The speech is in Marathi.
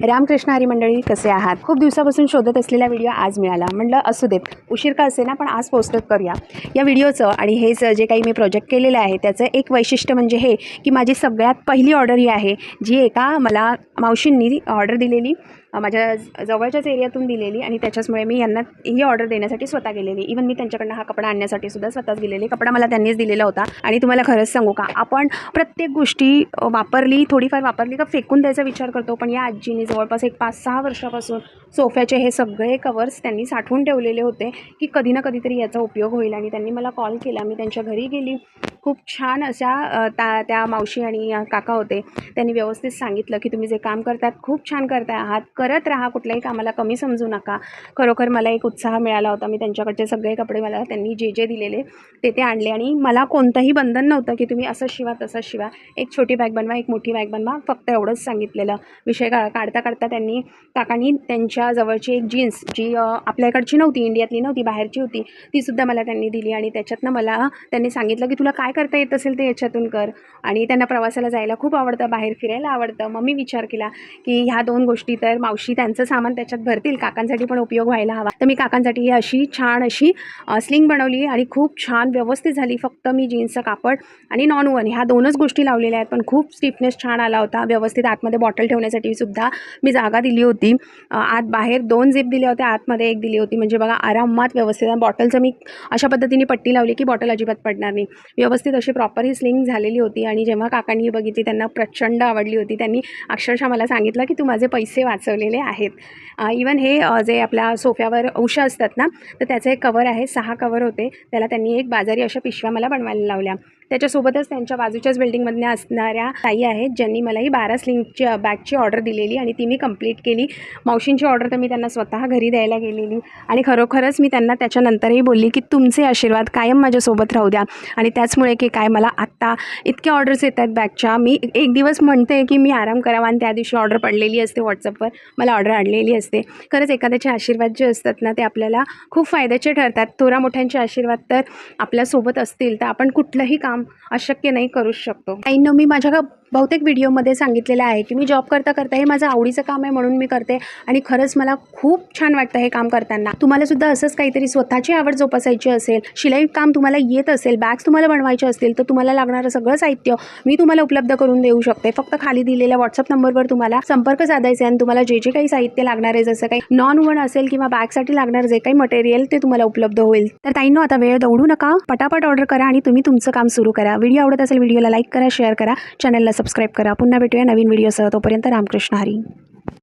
रामकृष्ण हरी मंडळी, कसे आहात? खूप दिवसापासून शोधत असलेला व्हिडिओ आज मिळाला. म्हटलं असू देत, उशीर का असे ना, पण आज पोस्ट करूया या व्हिडिओचं. आणि हेच जे काही मी प्रोजेक्ट केलेलं आहे त्याचं एक वैशिष्ट्य म्हणजे हे की माझी सगळ्यात पहिली ऑर्डर ही आहे, जी एका मला मावशींनी ऑर्डर दिलेली, माझ्या जवळच्याच एरियातून दिलेली. आणि त्याच्याचमुळे मी यांना ही ऑर्डर देण्यासाठी स्वतः गेलेली. इवन मी त्यांच्याकडनं हा कपडा आणण्यासाठी सुद्धा स्वतःच गेलेली. कपडा मला त्यांनीच दिलेला होता. आणि तुम्हाला खरंच सांगू का, आपण प्रत्येक गोष्टी थोडीफार वापरली का फेकून द्यायचा विचार करतो, पण या आजीने जवळपास एक 5-6 वर्षापासून सोफ्याचे हे सगळे कवर्स त्यांनी साठवून ठेवलेले होते की कधी ना कधीतरी याचा उपयोग होईल. आणि त्यांनी मला कॉल केला, मी त्यांच्या घरी गेली. खूप छान अशा त्या मावशी आणि काका होते. त्यांनी व्यवस्थित सांगितलं की तुम्ही जे काम करतात खूप छान करताय आहात, करत राहा, कुठल्याही कामाला कमी समजू नका. खरोखर मला एक उत्साह मिळाला होता. मी त्यांच्याकडचे सगळे कपडे मला त्यांनी जे दिलेले ते आणले. आणि मला कोणतंही बंधन नव्हतं की तुम्ही असं शिवा तसं शिवा, एक छोटी बॅग बनवा, एक मोठी बॅग बनवा, फक्त एवढंच सांगितलेलं. विषय काढता काकांनी त्यांच्या जवळची एक जीन्स, जी आपल्याकडची नव्हती, इंडियातली नव्हती, बाहेरची होती, तीसुद्धा मला त्यांनी दिली. आणि त्याच्यातनं मला त्यांनी सांगितलं की तुला काय करता येत असेल ते याच्यातून कर. आणि त्यांना प्रवासाला जायला खूप आवडतं, बाहेर फिरायला आवडतं. मग मी विचार केला की ह्या 2 गोष्टी तर मावशी त्यांचं सामान त्याच्यात भरतील, काकांसाठी पण उपयोग व्हायला हवा. तर मी काकांसाठी अशी छान अशी स्लिंग बनवली आणि खूप छान व्यवस्थित झाली. फक्त मी जीन्सचं कापड आणि नॉन वन ह्या 2च गोष्टी लावलेल्या आहेत, पण खूप स्टिफनेस छान आला होता. व्यवस्थित आतमध्ये बॉटल ठेवण्यासाठी सुद्धा मी जागा दिली होती. आत बाहेर 2 झिप दिल्या होत्या, आतमध्ये 1 दिली होती. म्हणजे बघा आरामात व्यवस्थित. बॉटलचं मी अशा पद्धतीने पट्टी लावली की बॉटल अजिबात पडणार नाही. व्यवस्थित अशी प्रॉपर ही स्लिंग झालेली होती. आणि जेव्हा काकांनी बघितली त्यांना प्रचंड आवडली होती. त्यांनी अक्षरशः मला सांगितलं की तू माझे पैसे वाचवलेले आहेत. इवन हे जे आपल्या सोफ्यावर उशा असतात ना, तर त्याचं एक कवर आहे, 6 कवर होते. त्याला त्यांनी एक बाजारी अशा पिशव्या मला बनवायला लावल्या. त्याच्यासोबतच त्यांच्या बाजूच्याच बिल्डिंगमधल्या असणाऱ्या ताई आहेत, ज्यांनी मला ही 12 स्लिंगची बॅगची ऑर्डर दिलेली आणि ती मी कंप्लीट केली. मावशींची ऑर्डर तर मी त्यांना स्वतः घरी द्यायला गेलेली. आणि खरोखरच मी त्यांना त्याच्यानंतरही बोलली की तुमचे आशीर्वाद कायम माझ्यासोबत राहू द्या. आणि त्याचमुळे की काय, मला आत्ता इतक्या ऑर्डर्स येत आहेत बॅगच्या. मी एक दिवस म्हणते की मी आराम करावा आणि त्या दिवशी ऑर्डर पडलेली असते, व्हॉट्सअपवर मला ऑर्डर आणलेली असते. खरंच एखाद्याचे आशीर्वाद जे असतात ना, ते आपल्याला खूप फायद्याचे ठरतात. थोरा मोठ्यांचे आशीर्वाद तर आपल्यासोबत असतील तर आपण कुठलंही काम अशक्य नाही करू शकतो. मी माझ्या बहुतेक व्हिडिओमध्ये सांगितलेलं आहे की मी जॉब करता हे माझं आवडीचं काम आहे म्हणून मी करते. आणि खरंच मला खूप छान वाटतं हे काम करताना. तुम्हाला सुद्धा असंच काहीतरी स्वतःची आवड जोपासायची असेल, शिलाई काम तुम्हाला येत असेल, बॅग्स तुम्हाला बनवायचे असतील, तर तुम्हाला लागणारं सगळं साहित्य मी तुम्हाला उपलब्ध करून देऊ शकते. फक्त खाली दिलेल्या व्हॉट्सअप नंबरवर तुम्हाला संपर्क साधायचा आणि तुम्हाला जे काही साहित्य लागणार आहे, जसं काही नॉन वन असेल किंवा बॅगसाठी लागणार जे काही मटेरियल, ते तुम्हाला उपलब्ध होईल. तर ताईंनो, आता वेळ दौडू नका, पटापट ऑर्डर करा आणि तुम्ही तुमचं काम सुरू करा. व्हिडिओ आवडत असेल व्हिडिओला लाईक करा, शेअर करा, चॅनलला सबस्क्राईब करा. पुन्हा भेटूया नवीन व्हिडिओसह. तोपर्यंत रामकृष्ण हरी.